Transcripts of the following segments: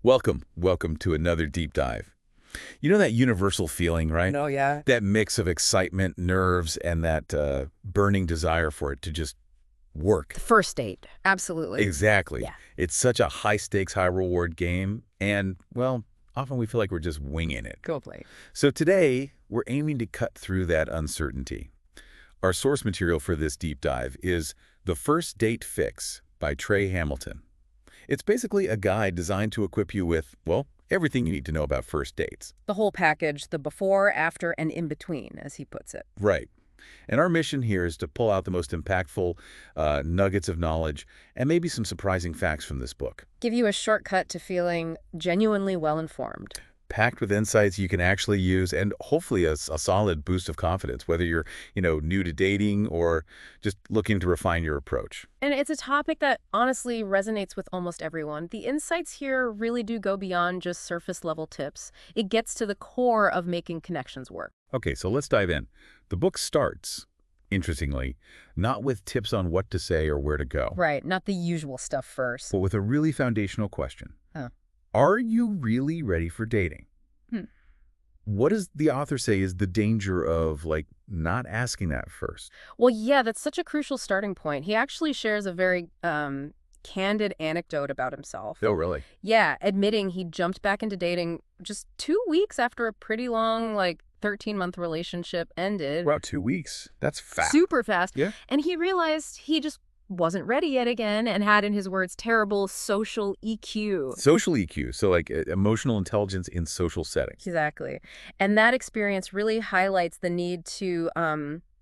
Welcome to another deep dive. You know that universal feeling, right? No, yeah. That mix of excitement, nerves, and that burning desire for it to just work. The first date. Absolutely. Exactly. Yeah. It's such a high-stakes, high-reward game, and, well, often we feel like we're just winging it. Totally. So today, we're aiming to cut through that uncertainty. Our source material for this deep dive is The First Date Fix by Trey Hamilton. It's basically a guide designed to equip you with, well, everything you need to know about first dates. The whole package, the before, after, and in between, as he puts it. Right. And our mission here is to pull out the most impactful nuggets of knowledge and maybe some surprising facts from this book. Give you a shortcut to feeling genuinely well-informed. Packed with insights you can actually use and hopefully a solid boost of confidence, whether you're, new to dating or just looking to refine your approach. And it's a topic that honestly resonates with almost everyone. The insights here really do go beyond just surface-level tips. It gets to the core of making connections work. Okay, so let's dive in. The book starts, interestingly, not with tips on what to say or where to go, Right, not the usual stuff first. but with a really foundational question. Huh. Are you really ready for dating? Hmm. What does the author say is the danger of, not asking that first? Well, yeah, that's such a crucial starting point. He actually shares a very candid anecdote about himself. Oh, really? Yeah, admitting he jumped back into dating just 2 weeks after a pretty long, 13-month relationship ended. Wow, 2 weeks. That's fast. Super fast. Yeah. And he realized he just wasn't ready yet again and had, in his words, terrible social EQ. Social EQ, so emotional intelligence in social settings. Exactly. And that experience really highlights the need to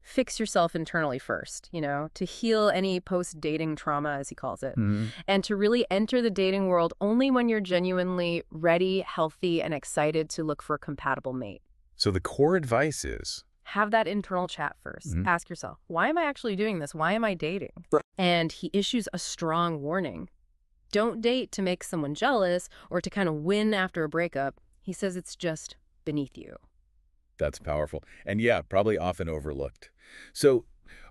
fix yourself internally first, to heal any post-dating trauma, as he calls it, and to really enter the dating world only when you're genuinely ready, healthy, and excited to look for a compatible mate. So the core advice is, Have that internal chat first. Ask yourself, why am I actually doing this? Why am I dating? And he issues a strong warning. Don't date to make someone jealous or to kind of win after a breakup. He says it's just beneath you. that's powerful. And yeah, probably often overlooked. So,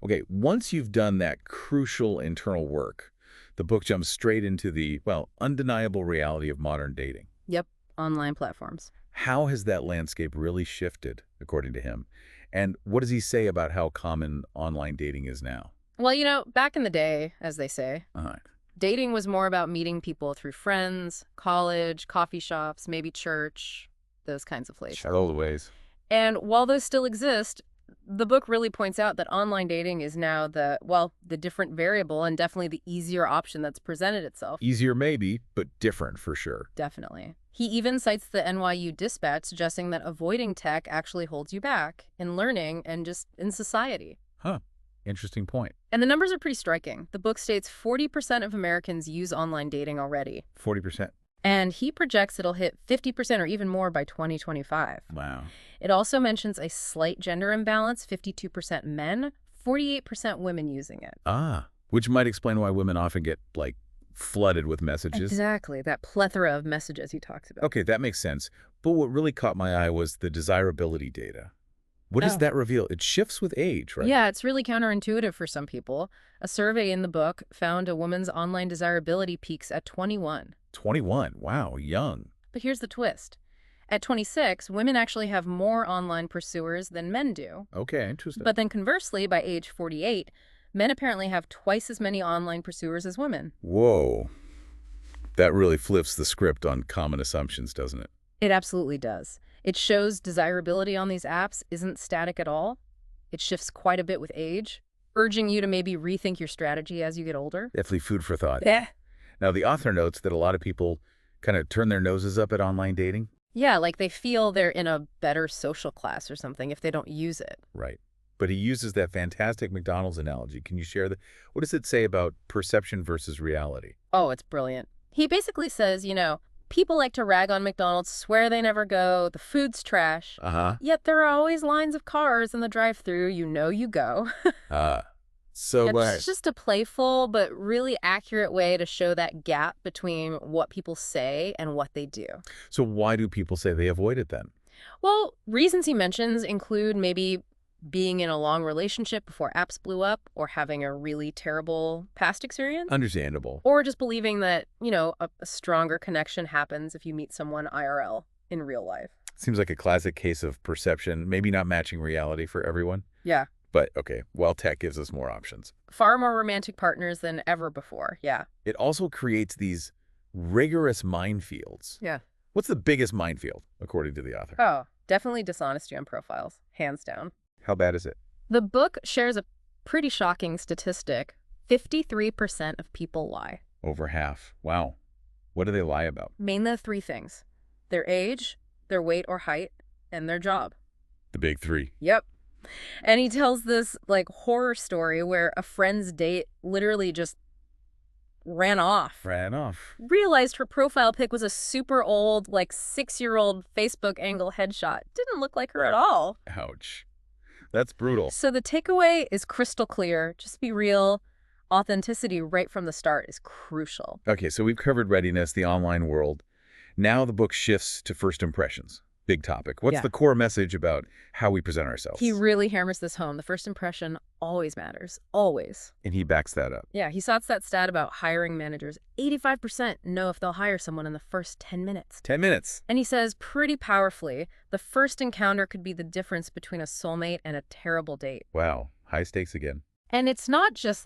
okay, once you've done that crucial internal work, the book jumps straight into the, undeniable reality of modern dating. Yep, online platforms. How has that landscape really shifted, according to him? And what does he say about how common online dating is now? Well, back in the day, as they say, Uh-huh. dating was more about meeting people through friends, college, coffee shops, maybe church, those kinds of places. All the ways. And while those still exist, the book really points out that online dating is now the different variable and definitely the easier option that's presented itself. Easier maybe, but different for sure. Definitely. He even cites the NYU Dispatch, suggesting that avoiding tech actually holds you back in learning and just in society. Huh. Interesting point. And the numbers are pretty striking. The book states 40% of Americans use online dating already. 40%. And he projects it'll hit 50% or even more by 2025. Wow. It also mentions a slight gender imbalance, 52% men, 48% women using it. Ah, which might explain why women often get, flooded with messages. Exactly, that plethora of messages he talks about. Okay, that makes sense. But what really caught my eye was the desirability data. What does Oh. that reveal? It shifts with age, right? Yeah, it's really counterintuitive for some people. A survey in the book found a woman's online desirability peaks at 21. 21. Wow, young. But here's the twist. At 26, women actually have more online pursuers than men do. Okay, interesting. But then conversely, by age 48, men apparently have twice as many online pursuers as women. Whoa. That really flips the script on common assumptions, doesn't it? It absolutely does. It shows desirability on these apps isn't static at all. It shifts quite a bit with age, urging you to maybe rethink your strategy as you get older. Definitely food for thought. Yeah. Now, the author notes that a lot of people kind of turn their noses up at online dating. Yeah, like they feel they're in a better social class or something if they don't use it. Right. But he uses that fantastic McDonald's analogy. Can you share what does it say about perception versus reality? Oh, it's brilliant. He basically says, people like to rag on McDonald's, swear they never go, the food's trash. Uh-huh. Yet there are always lines of cars in the drive-thru, you go. So It's just a playful but really accurate way to show that gap between what people say and what they do. So why do people say they avoid it then? Well, reasons he mentions include maybe being in a long relationship before apps blew up, or having a really terrible past experience. Understandable. Or just believing that, a stronger connection happens if you meet someone IRL in real life. Seems like a classic case of perception, maybe not matching reality for everyone. Yeah. But, okay, well, tech gives us more options. Far more romantic partners than ever before, yeah. It also creates these rigorous minefields. Yeah. What's the biggest minefield, according to the author? Oh, definitely dishonesty on profiles, hands down. How bad is it? The book shares a pretty shocking statistic. 53% of people lie. Over half. Wow. What do they lie about? Mainly three things: their age, their weight or height, and their job. The big three. Yep. And he tells this, horror story where a friend's date literally just ran off. Realized her profile pic was a super old, 6-year-old Facebook angle headshot. Didn't look like her at all. Ouch. That's brutal. So the takeaway is crystal clear. Just be real. Authenticity right from the start is crucial. Okay, so we've covered readiness, the online world. Now the book shifts to first impressions. Big topic. What's the core message about how we present ourselves? He really hammers this home. The first impression always matters. Always. And he backs that up. Yeah, he cites that stat about hiring managers. 85% know if they'll hire someone in the first 10 minutes. 10 minutes. And he says pretty powerfully, the first encounter could be the difference between a soulmate and a terrible date. Wow. High stakes again. And it's not just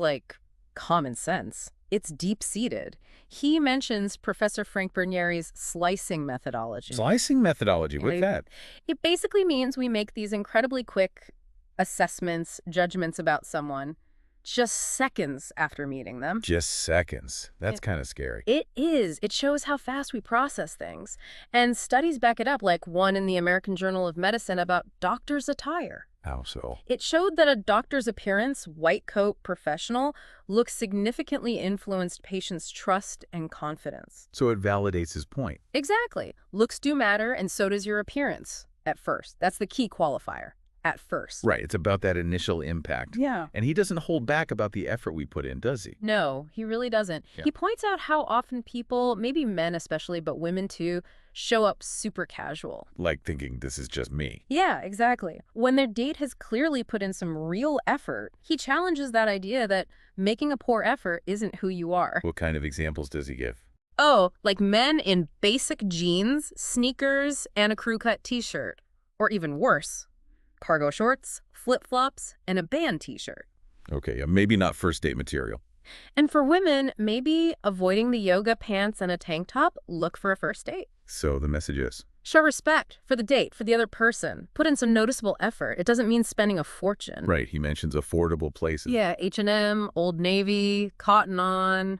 common sense. It's deep-seated. He mentions Professor Frank Bernieri's slicing methodology. Slicing methodology? What's that? It basically means we make these incredibly quick assessments, judgments about someone just seconds after meeting them. Just seconds. That's kind of scary. It is. It shows how fast we process things. And studies back it up, like one in the American Journal of Medicine about doctors' attire. How so? It showed that a doctor's appearance, white coat, professional, looks significantly influenced patients' trust and confidence. So it validates his point. Exactly. Looks do matter, and so does your appearance at first. That's the key qualifier. At first. Right. It's about that initial impact. Yeah. And he doesn't hold back about the effort we put in, does he? No, he really doesn't. Yeah. He points out how often people, maybe men especially, but women too, show up super casual. Like thinking this is just me. Yeah, exactly. When their date has clearly put in some real effort, he challenges that idea that making a poor effort isn't who you are. What kind of examples does he give? Oh, like men in basic jeans, sneakers, and a crew-cut t-shirt. Or even worse, cargo shorts, flip-flops, and a band t-shirt. Okay, maybe not first date material. And for women, maybe avoiding the yoga pants and a tank top, look for a first date. So the message is? Show respect for the date, for the other person. Put in some noticeable effort. It doesn't mean spending a fortune. Right, he mentions affordable places. Yeah, H&M, Old Navy, Cotton On,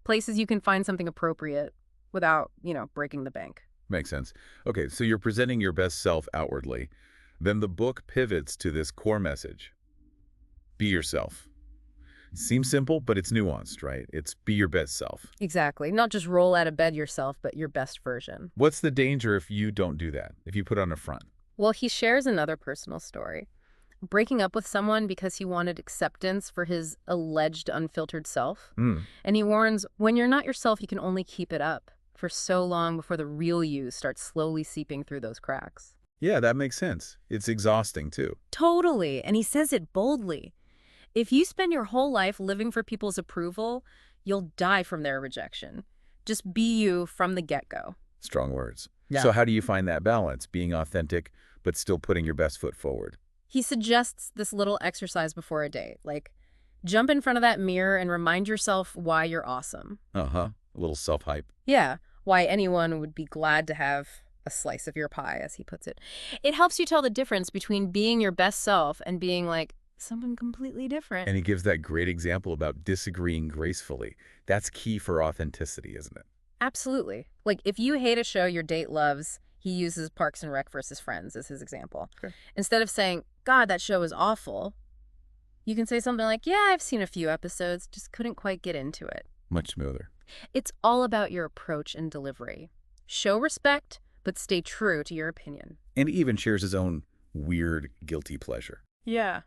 places you can find something appropriate without, breaking the bank. Makes sense. Okay, so you're presenting your best self outwardly. Then the book pivots to this core message. Be yourself. Seems simple, but it's nuanced, right? It's be your best self. Exactly. Not just roll out of bed yourself, but your best version. What's the danger if you don't do that, if you put on a front? Well, he shares another personal story. Breaking up with someone because he wanted acceptance for his alleged unfiltered self. And he warns, when you're not yourself, you can only keep it up for so long before the real you starts slowly seeping through those cracks. Yeah, that makes sense. It's exhausting, too. Totally. And he says it boldly. If you spend your whole life living for people's approval, you'll die from their rejection. Just be you from the get-go. Strong words. Yeah. So how do you find that balance, being authentic, but still putting your best foot forward? He suggests this little exercise before a date, like jump in front of that mirror and remind yourself why you're awesome. A little self-hype. Yeah, why anyone would be glad to have a slice of your pie, as he puts it. It helps you tell the difference between being your best self and being someone completely different. And he gives that great example about disagreeing gracefully. That's key for authenticity, isn't it? Absolutely. If you hate a show your date loves, he uses Parks and Rec versus Friends as his example. Okay. Instead of saying, God, that show is awful, you can say something like, yeah, I've seen a few episodes, just couldn't quite get into it. Much smoother. It's all about your approach and delivery. Show respect, but stay true to your opinion. And he even shares his own weird, guilty pleasure. Yeah.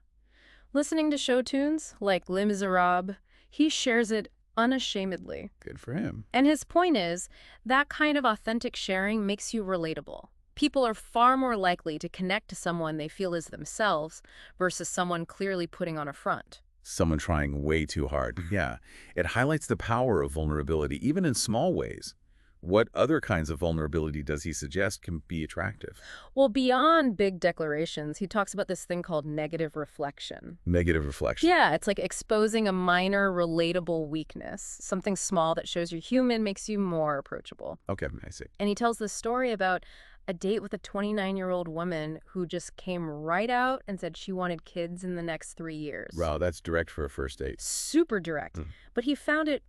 Listening to show tunes like Les Miserables, he shares it unashamedly. Good for him. And his point is, that kind of authentic sharing makes you relatable. People are far more likely to connect to someone they feel is themselves versus someone clearly putting on a front. Someone trying way too hard. Yeah. It highlights the power of vulnerability, even in small ways. What other kinds of vulnerability does he suggest can be attractive? Well, beyond big declarations, he talks about this thing called negative reflection. Negative reflection. Yeah, it's like exposing a minor, relatable weakness. Something small that shows you're human makes you more approachable. Okay, I see. And he tells this story about a date with a 29-year-old woman who just came right out and said she wanted kids in the next 3 years. Wow, that's direct for a first date. Super direct. But he found it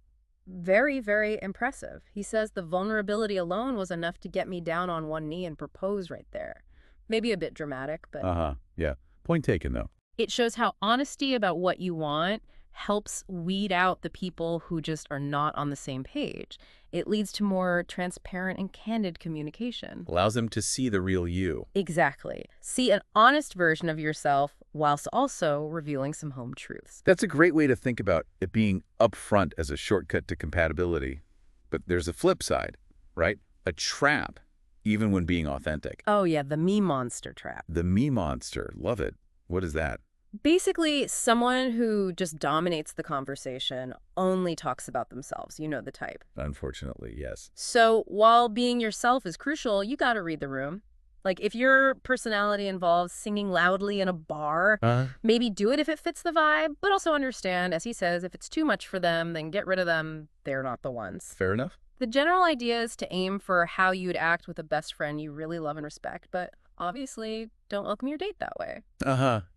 very, very impressive. He says the vulnerability alone was enough to get me down on one knee and propose right there. Maybe a bit dramatic, but Yeah. Point taken, though. it shows how honesty about what you want helps weed out the people who just are not on the same page. It leads to more transparent and candid communication. Allows them to see the real you. Exactly. See an honest version of yourself whilst also revealing some home truths. That's a great way to think about it being upfront as a shortcut to compatibility. But there's a flip side, right? A trap, even when being authentic. Oh yeah, the me monster trap. The me monster. Love it. What is that? Basically, someone who just dominates the conversation, only talks about themselves. You know the type. Unfortunately, yes. So while being yourself is crucial, you got to read the room. Like if your personality involves singing loudly in a bar, maybe do it if it fits the vibe, but also understand, as he says, if it's too much for them, then get rid of them. They're not the ones. Fair enough. The general idea is to aim for how you'd act with a best friend you really love and respect, but obviously don't welcome your date that way.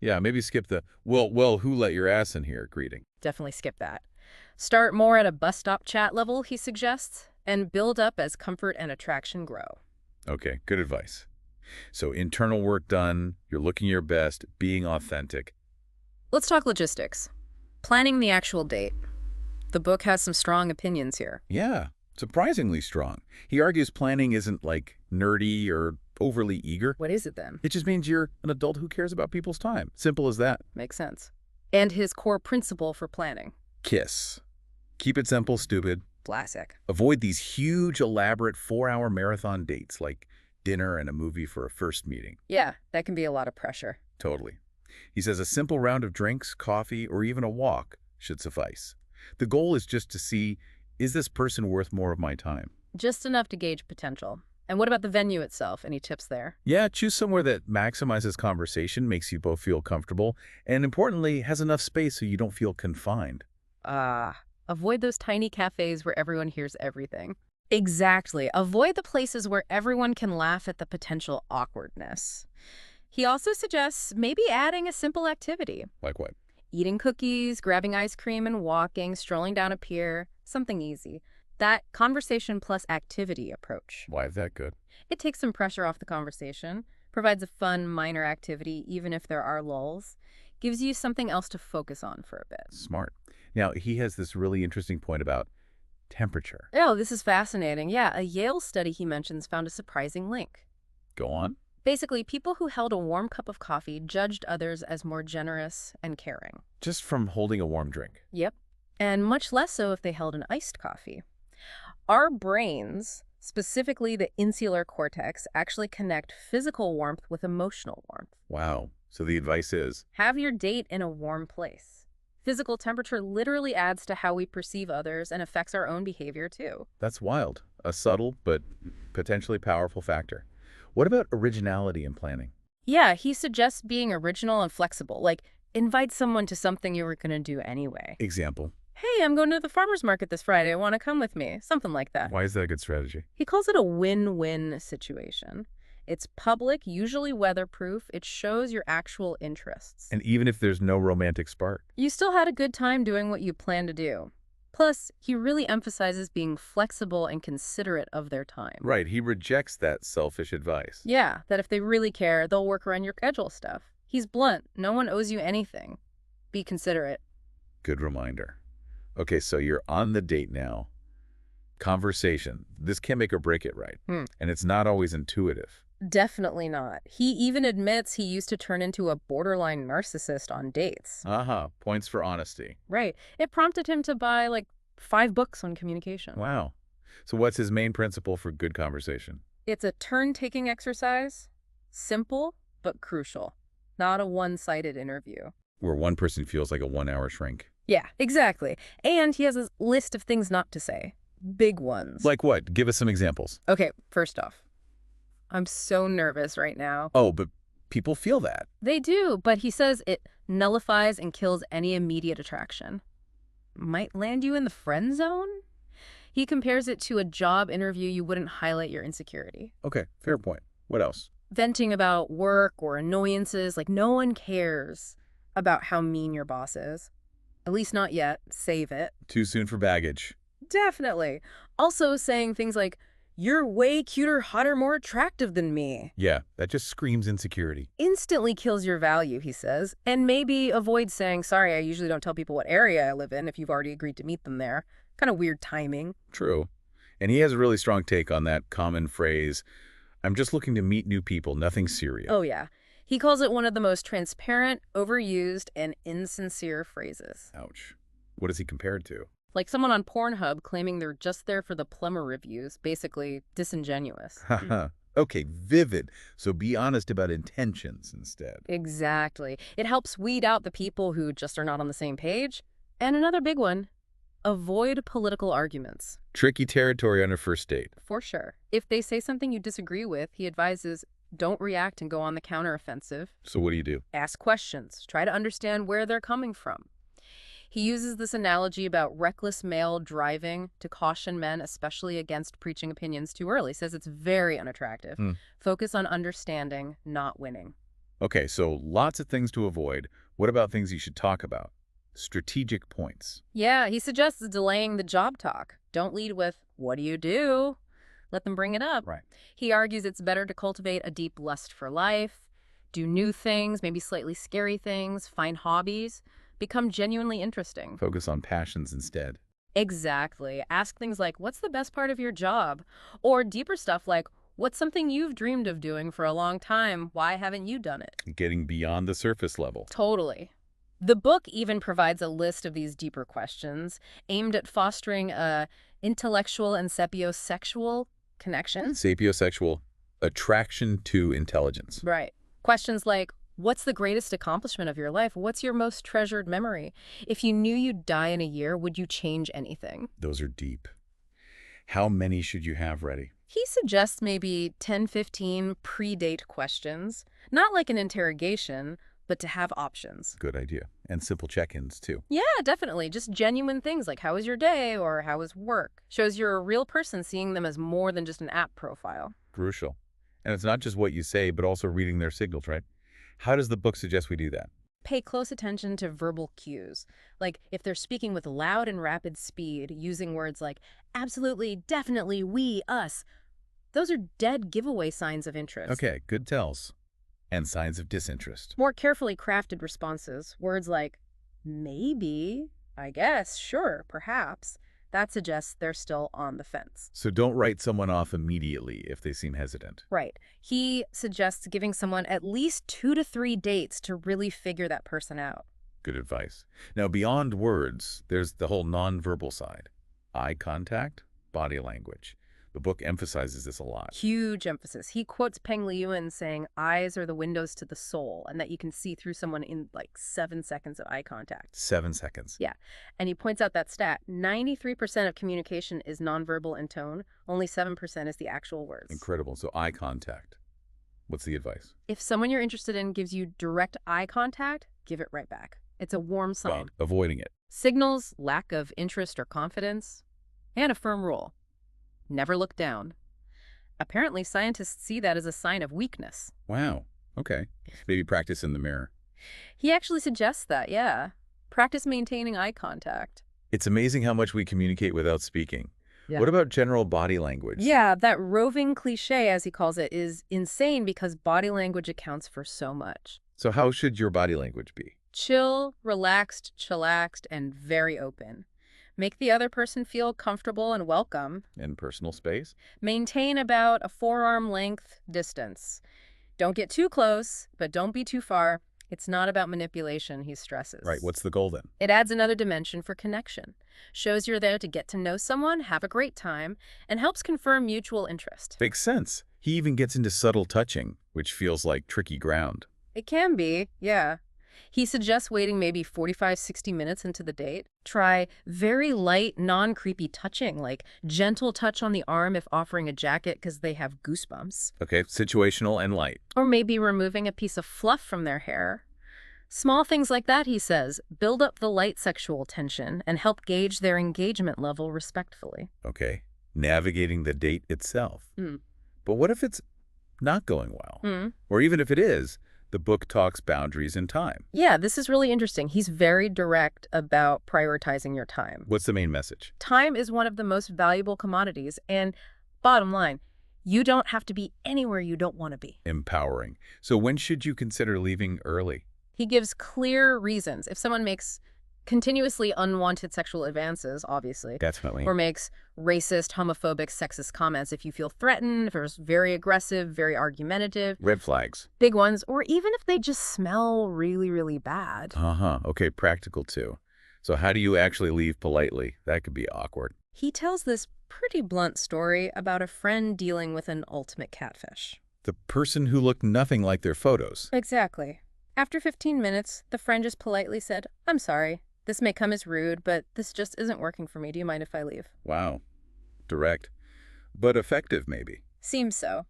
Yeah, maybe skip the, well, who let your ass in here greeting. Definitely skip that. Start more at a bus stop chat level, he suggests, and build up as comfort and attraction grow. Okay, good advice. So internal work done, you're looking your best, being authentic. Let's talk logistics. Planning the actual date. The book has some strong opinions here. Yeah, surprisingly strong. He argues planning isn't like nerdy or overly eager. What is it then? It just means you're an adult who cares about people's time. Simple as that. Makes sense. And his core principle for planning. KISS. Keep it simple, stupid. Classic. Avoid these huge, elaborate 4-hour marathon dates like dinner and a movie for a first meeting. Yeah, that can be a lot of pressure. Totally. He says a simple round of drinks, coffee, or even a walk should suffice. The goal is just to see, is this person worth more of my time? Just enough to gauge potential. And what about the venue itself? Any tips there? Yeah, choose somewhere that maximizes conversation, makes you both feel comfortable, and importantly, has enough space so you don't feel confined. Avoid those tiny cafes where everyone hears everything. Exactly. Avoid the places where everyone can laugh at the potential awkwardness. He also suggests maybe adding a simple activity. Like what? Eating cookies, grabbing ice cream and walking, strolling down a pier, something easy. That conversation plus activity approach. Why is that good? It takes some pressure off the conversation, provides a fun, minor activity, even if there are lulls, gives you something else to focus on for a bit. Smart. Now, he has this really interesting point about temperature. Oh, this is fascinating. Yeah, a Yale study he mentions found a surprising link. Go on. Basically, people who held a warm cup of coffee judged others as more generous and caring. Just from holding a warm drink. Yep. And much less so if they held an iced coffee. Our brains, specifically the insular cortex, actually connect physical warmth with emotional warmth. Wow. So the advice is? Have your date in a warm place. Physical temperature literally adds to how we perceive others and affects our own behavior too. That's wild. A subtle but potentially powerful factor. What about originality in planning? Yeah, he suggests being original and flexible, like invite someone to something you were going to do anyway. Example. Hey, I'm going to the farmer's market this Friday. Want to come with me? Something like that. Why is that a good strategy? He calls it a win-win situation. It's public, usually weatherproof. It shows your actual interests. And even if there's no romantic spark? You still had a good time doing what you planned to do. Plus, he really emphasizes being flexible and considerate of their time. Right, he rejects that selfish advice. Yeah, that if they really care, they'll work around your schedule stuff. He's blunt. No one owes you anything. Be considerate. Good reminder. Okay, so you're on the date now. Conversation. This can make or break it, right? And it's not always intuitive. Definitely not. He even admits he used to turn into a borderline narcissist on dates. Points for honesty. Right. It prompted him to buy, 5 books on communication. Wow. So what's his main principle for good conversation? It's a turn-taking exercise, simple but crucial, not a one-sided interview. Where one person feels like a 1-hour shrink. Yeah, exactly. And he has a list of things not to say. Big ones. Like what? Give us some examples. Okay, first off, I'm so nervous right now. Oh, but people feel that. They do, but he says it nullifies and kills any immediate attraction. Might land you in the friend zone? He compares it to a job interview you wouldn't highlight your insecurity. Okay, fair point. What else? Venting about work or annoyances, like no one cares about how mean your boss is. At least not yet. Save it. Too soon for baggage. Definitely. Also saying things like, you're way cuter, hotter, more attractive than me. Yeah, that just screams insecurity. Instantly kills your value, he says. And maybe avoid saying, sorry, I usually don't tell people what area I live in if you've already agreed to meet them there. Kind of weird timing. True. And he has a really strong take on that common phrase, I'm just looking to meet new people, nothing serious. Oh, yeah. He calls it one of the most transparent, overused, and insincere phrases. Ouch. What does he compare it to? Like someone on Pornhub claiming they're just there for the plumber reviews, basically disingenuous. Haha. Okay, vivid. So be honest about intentions instead. Exactly. It helps weed out the people who just are not on the same page. And another big one, avoid political arguments. Tricky territory on a first date. For sure. If they say something you disagree with, he advises don't react and go on the counteroffensive. So what do you do? Ask questions. Try to understand where they're coming from. He uses this analogy about reckless male driving to caution men, especially against preaching opinions too early. Says it's very unattractive. Focus on understanding, not winning. Okay, so lots of things to avoid. What about things you should talk about? Strategic points. Yeah, he suggests delaying the job talk. Don't lead with, what do you do? Let them bring it up. Right. He argues it's better to cultivate a deep lust for life, do new things, maybe slightly scary things, find hobbies, become genuinely interesting. Focus on passions instead. Exactly. Ask things like, what's the best part of your job? Or deeper stuff like, what's something you've dreamed of doing for a long time? Why haven't you done it? Getting beyond the surface level. Totally. The book even provides a list of these deeper questions aimed at fostering a intellectual and sapiosexual connection. Sapiosexual attraction to intelligence. Right. Questions like, what's the greatest accomplishment of your life? What's your most treasured memory? If you knew you'd die in a year, would you change anything? Those are deep. How many should you have ready? He suggests maybe 10, 15 pre-date questions, not like an interrogation, but to have options. Good idea. And simple check-ins, too. Yeah, definitely. Just genuine things like, how was your day or how was work? Shows you're a real person, seeing them as more than just an app profile. Crucial. And it's not just what you say, but also reading their signals, right? How does the book suggest we do that? Pay close attention to verbal cues. Like if they're speaking with loud and rapid speed, using words like absolutely, definitely, we, us. Those are dead giveaway signs of interest. Okay, good tells. And signs of disinterest. More carefully crafted responses, words like maybe, I guess, sure, perhaps, that suggests they're still on the fence. So don't write someone off immediately if they seem hesitant. Right. He suggests giving someone at least 2 to 3 dates to really figure that person out. Good advice. Now, beyond words, there's the whole nonverbal side. Eye contact, body language. The book emphasizes this a lot. Huge emphasis. He quotes Peng Liyuan saying, eyes are the windows to the soul, and that you can see through someone in like 7 seconds of eye contact. 7 seconds. Yeah. And he points out that stat, 93% of communication is nonverbal in tone, only 7% is the actual words. Incredible. So eye contact. What's the advice? If someone you're interested in gives you direct eye contact, give it right back. It's a warm sign. Well, avoiding it. Signals lack of interest or confidence. And a firm rule. Never look down. Apparently, scientists see that as a sign of weakness. Wow. Okay. Maybe practice in the mirror. He actually suggests that, yeah. Practice maintaining eye contact. It's amazing how much we communicate without speaking. Yeah. What about general body language? Yeah, that roving cliche, as he calls it, is insane because body language accounts for so much. So how should your body language be? Chill, relaxed, chillaxed, and very open. Make the other person feel comfortable and welcome. In personal space? Maintain about a forearm length distance. Don't get too close, but don't be too far. It's not about manipulation, he stresses. Right. What's the goal then? It adds another dimension for connection. Shows you're there to get to know someone, have a great time, and helps confirm mutual interest. Makes sense. He even gets into subtle touching, which feels like tricky ground. It can be, yeah. He suggests waiting maybe 45, 60 minutes into the date. Try very light, non-creepy touching, like gentle touch on the arm if offering a jacket because they have goosebumps. Okay, situational and light. Or maybe removing a piece of fluff from their hair. Small things like that, he says, build up the light sexual tension and help gauge their engagement level respectfully. Okay, navigating the date itself. Mm. But what if it's not going well? Or even if it is, the book talks boundaries and time. Yeah, this is really interesting. He's very direct about prioritizing your time. What's the main message? Time is one of the most valuable commodities, and bottom line, you don't have to be anywhere you don't want to be. Empowering. So when should you consider leaving early? He gives clear reasons. If someone makes continuously unwanted sexual advances, obviously, Definitely. or makes racist, homophobic, sexist comments, if you feel threatened, if it's very aggressive, very argumentative, Red flags. big ones, or even if they just smell really, really bad. Okay, practical too. So how do you actually leave politely? That could be awkward. He tells this pretty blunt story about a friend dealing with an ultimate catfish. The person who looked nothing like their photos. Exactly. After 15 minutes, the friend just politely said, "I'm sorry. This may come as rude, but this just isn't working for me. Do you mind if I leave?" Wow. Direct. But effective, maybe. Seems so.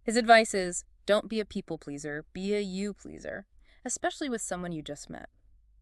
His advice is, don't be a people pleaser, be a you pleaser, especially with someone you just met.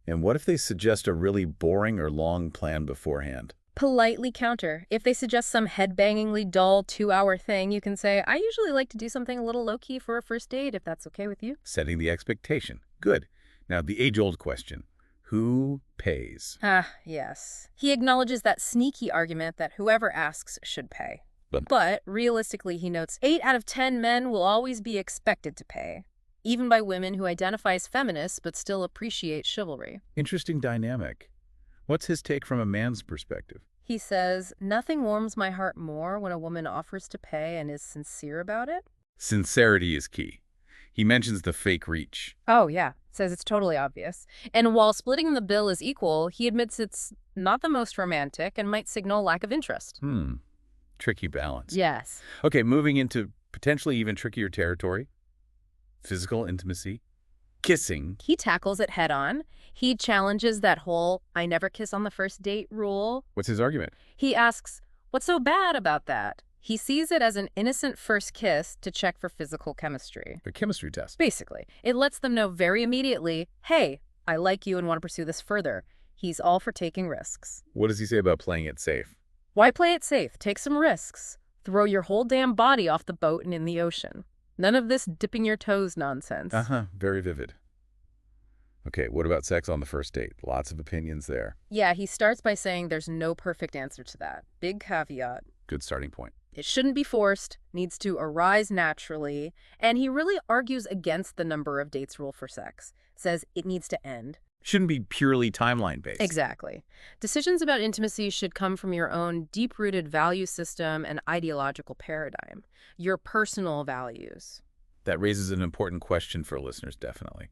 And what if they suggest a really boring or long plan beforehand? Politely counter. If they suggest some headbangingly dull 2-hour thing, you can say, "I usually like to do something a little low-key for a first date, if that's okay with you." Setting the expectation. Good. Now, the age-old question. Who pays? Ah, yes. He acknowledges that sneaky argument that whoever asks should pay. But realistically, he notes, 8 out of 10 men will always be expected to pay, even by women who identify as feminists but still appreciate chivalry. Interesting dynamic. What's his take from a man's perspective? He says, nothing warms my heart more when a woman offers to pay and is sincere about it. Sincerity is key. He mentions the fake reach. Oh, yeah. Says it's totally obvious. And while splitting the bill is equal, he admits it's not the most romantic and might signal lack of interest. Tricky balance. Yes. Okay, moving into potentially even trickier territory. Physical intimacy. Kissing. He tackles it head on. He challenges that whole "I never kiss on the first date" rule. What's his argument? He asks, what's so bad about that? He sees it as an innocent first kiss to check for physical chemistry. A chemistry test. Basically, it lets them know very immediately, hey, I like you and want to pursue this further. He's all for taking risks. What does he say about playing it safe? Why play it safe? Take some risks. Throw your whole damn body off the boat and in the ocean. None of this dipping your toes nonsense. Very vivid. Okay, what about sex on the first date? Lots of opinions there. Yeah, he starts by saying there's no perfect answer to that. Big caveat. Good starting point. It shouldn't be forced, needs to arise naturally, and he really argues against the number of dates rule for sex. Says it needs to end. Shouldn't be purely timeline-based. Exactly. Decisions about intimacy should come from your own deep-rooted value system and ideological paradigm, your personal values. That raises an important question for listeners, definitely.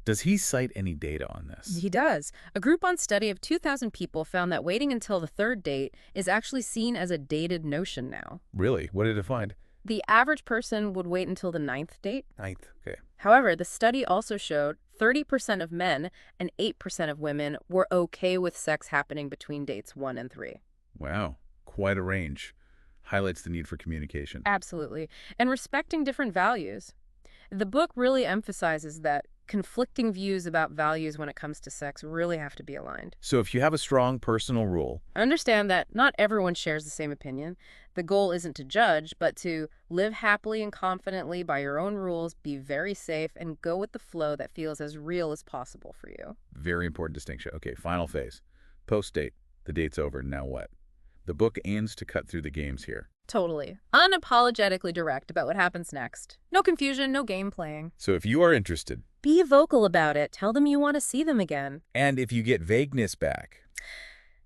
Does he cite any data on this? He does. A Groupon study of 2,000 people found that waiting until the third date is actually seen as a dated notion now. Really? What did it find? The average person would wait until the 9th date. 9th, okay. However, the study also showed 30% of men and 8% of women were okay with sex happening between dates 1 and 3. Wow, quite a range. Highlights the need for communication. Absolutely. And respecting different values. The book really emphasizes that conflicting views about values when it comes to sex really have to be aligned. So if you have a strong personal rule, Understand that not everyone shares the same opinion. The goal isn't to judge, but to live happily and confidently by your own rules, be very safe, and go with the flow that feels as real as possible for you. very important distinction. Okay, final phase. Post-date. The date's over. Now what? The book aims to cut through the games here. Totally. Unapologetically direct about what happens next. No confusion, no game playing. So if you are interested, Be vocal about it. Tell them you want to see them again. and if you get vagueness back,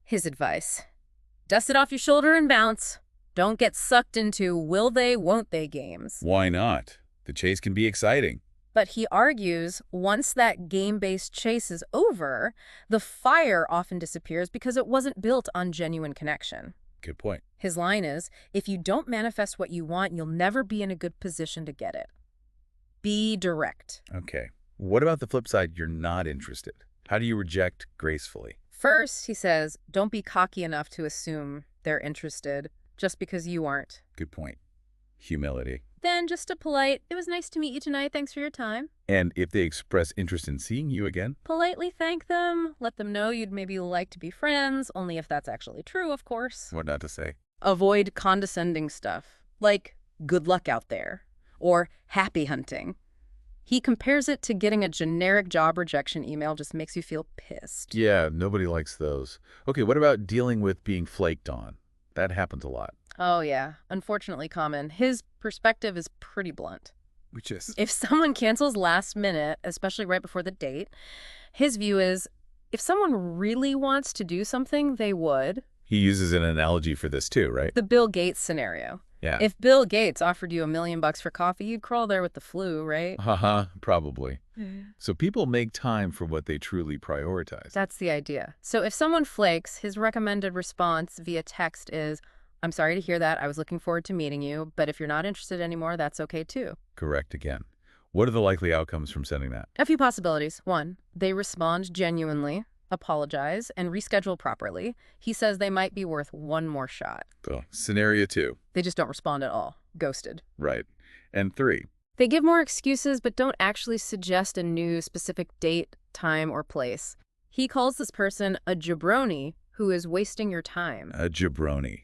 His advice. Dust it off your shoulder and bounce. Don't get sucked into will they, won't they games. why not? The chase can be exciting. But he argues once that game-based chase is over, the fire often disappears because it wasn't built on genuine connection. Good point. His line is, if you don't manifest what you want, you'll never be in a good position to get it. Be direct. Okay. What about the flip side? You're not interested. How do you reject gracefully? First, he says, don't be cocky enough to assume they're interested just because you aren't. Good point. Humility. Then just a polite, it was nice to meet you tonight, thanks for your time. And if they express interest in seeing you again? Politely thank them, let them know you'd maybe like to be friends, only if that's actually true, of course. What not to say? Avoid condescending stuff, like good luck out there, or happy hunting. He compares it to getting a generic job rejection email, just makes you feel pissed. Yeah, nobody likes those. Okay, what about dealing with being flaked on? That happens a lot. Oh yeah, unfortunately common. His perspective is pretty blunt. Which is? If someone cancels last minute, especially right before the date, his view is, if someone really wants to do something, they would. He uses an analogy for this too, right? The Bill Gates scenario. Yeah. If Bill Gates offered you $1 million for coffee, you'd crawl there with the flu, right? Haha, probably. So people make time for what they truly prioritize. That's the idea. So if someone flakes, his recommended response via text is, I'm sorry to hear that. I was looking forward to meeting you, but if you're not interested anymore, that's okay too. Correct again. What are the likely outcomes from sending that? A few possibilities. One, they respond genuinely, apologize, and reschedule properly. He says they might be worth one more shot. So, scenario 2. They just don't respond at all. Ghosted. Right. And 3. They give more excuses, but don't actually suggest a new specific date, time, or place. He calls this person a jabroni who is wasting your time. A jabroni.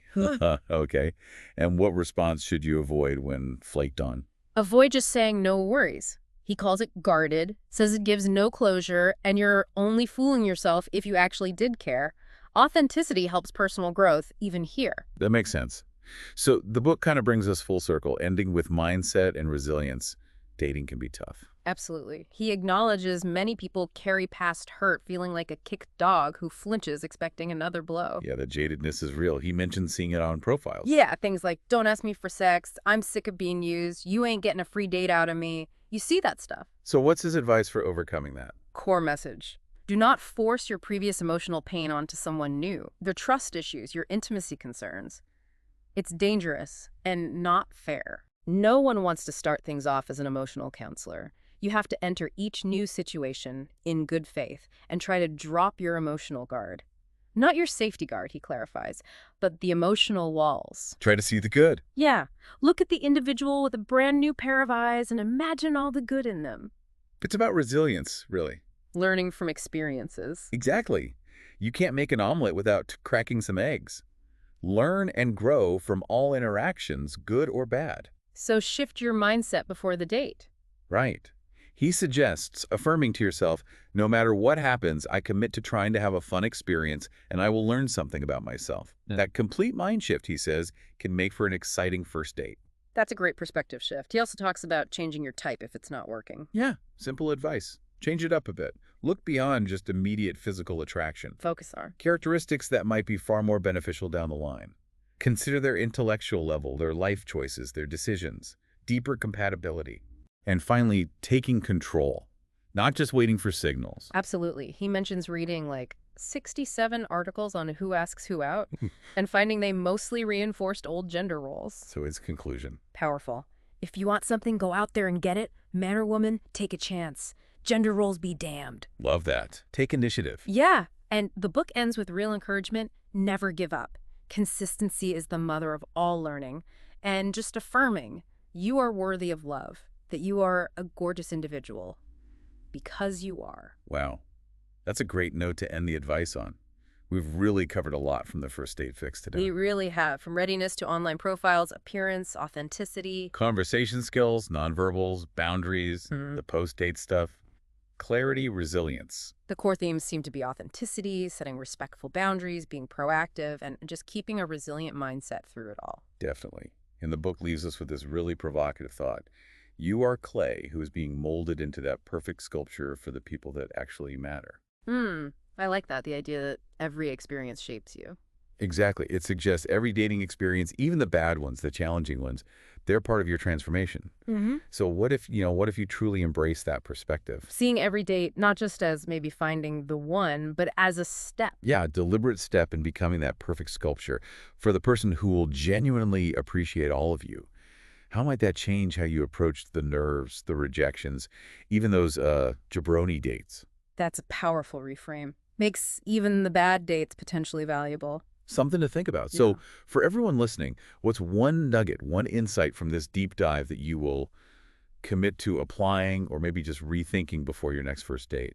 Okay. And what response should you avoid when flaked on? Avoid just saying no worries. He calls it guarded, says it gives no closure, and you're only fooling yourself if you actually did care. Authenticity helps personal growth, even here. That makes sense. So the book kind of brings us full circle, ending with mindset and resilience. Dating can be tough. Absolutely. He acknowledges many people carry past hurt, feeling like a kicked dog who flinches expecting another blow. Yeah, the jadedness is real. He mentioned seeing it on profiles. Yeah, things like, don't ask me for sex, I'm sick of being used, you ain't getting a free date out of me. You see that stuff. So what's his advice for overcoming that? Core message. Do not force your previous emotional pain onto someone new. Their trust issues, your intimacy concerns. It's dangerous and not fair. No one wants to start things off as an emotional counselor. You have to enter each new situation in good faith and try to drop your emotional guard. Not your safety guard, he clarifies, but the emotional walls. Try to see the good. Yeah. Look at the individual with a brand new pair of eyes and imagine all the good in them. It's about resilience, really. Learning from experiences. Exactly. You can't make an omelet without cracking some eggs. Learn and grow from all interactions, good or bad. So shift your mindset before the date. Right. He suggests affirming to yourself, no matter what happens, I commit to trying to have a fun experience and I will learn something about myself. Yeah. That complete mind shift, he says, can make for an exciting first date. That's a great perspective shift. He also talks about changing your type if it's not working. Yeah, simple advice. Change it up a bit. Look beyond just immediate physical attraction. Focus on Characteristics that might be far more beneficial down the line. Consider their intellectual level, their life choices, their decisions, deeper compatibility. And finally, taking control, not just waiting for signals. Absolutely. He mentions reading like 67 articles on who asks who out and finding they mostly reinforced old gender roles. So his conclusion. Powerful. If you want something, go out there and get it. Man or woman, take a chance. Gender roles be damned. Love that. Take initiative. Yeah. And the book ends with real encouragement. Never give up. Consistency is the mother of all learning. And just affirming you are worthy of love, that you are a gorgeous individual because you are. Wow. That's a great note to end the advice on. We've really covered a lot from the first date fix today. We really have, from readiness to online profiles, appearance, authenticity. Conversation skills, nonverbals, boundaries, the post-date stuff. Clarity, resilience. The core themes seem to be authenticity, setting respectful boundaries, being proactive, and just keeping a resilient mindset through it all. Definitely. And the book leaves us with this really provocative thought. You are clay who is being molded into that perfect sculpture for the people that actually matter. I like that, the idea that every experience shapes you. Exactly. It suggests every dating experience, even the bad ones, the challenging ones, They're part of your transformation. Mm-hmm. So what if you truly embrace that perspective? Seeing every date not just as maybe finding the one, but as a step. Yeah, a deliberate step in becoming that perfect sculpture for the person who will genuinely appreciate all of you. How might that change how you approach the nerves, the rejections, even those jabroni dates? That's a powerful reframe. Makes even the bad dates potentially valuable. Something to think about. Yeah. So for everyone listening, what's one nugget, one insight from this deep dive that you will commit to applying or maybe just rethinking before your next first date?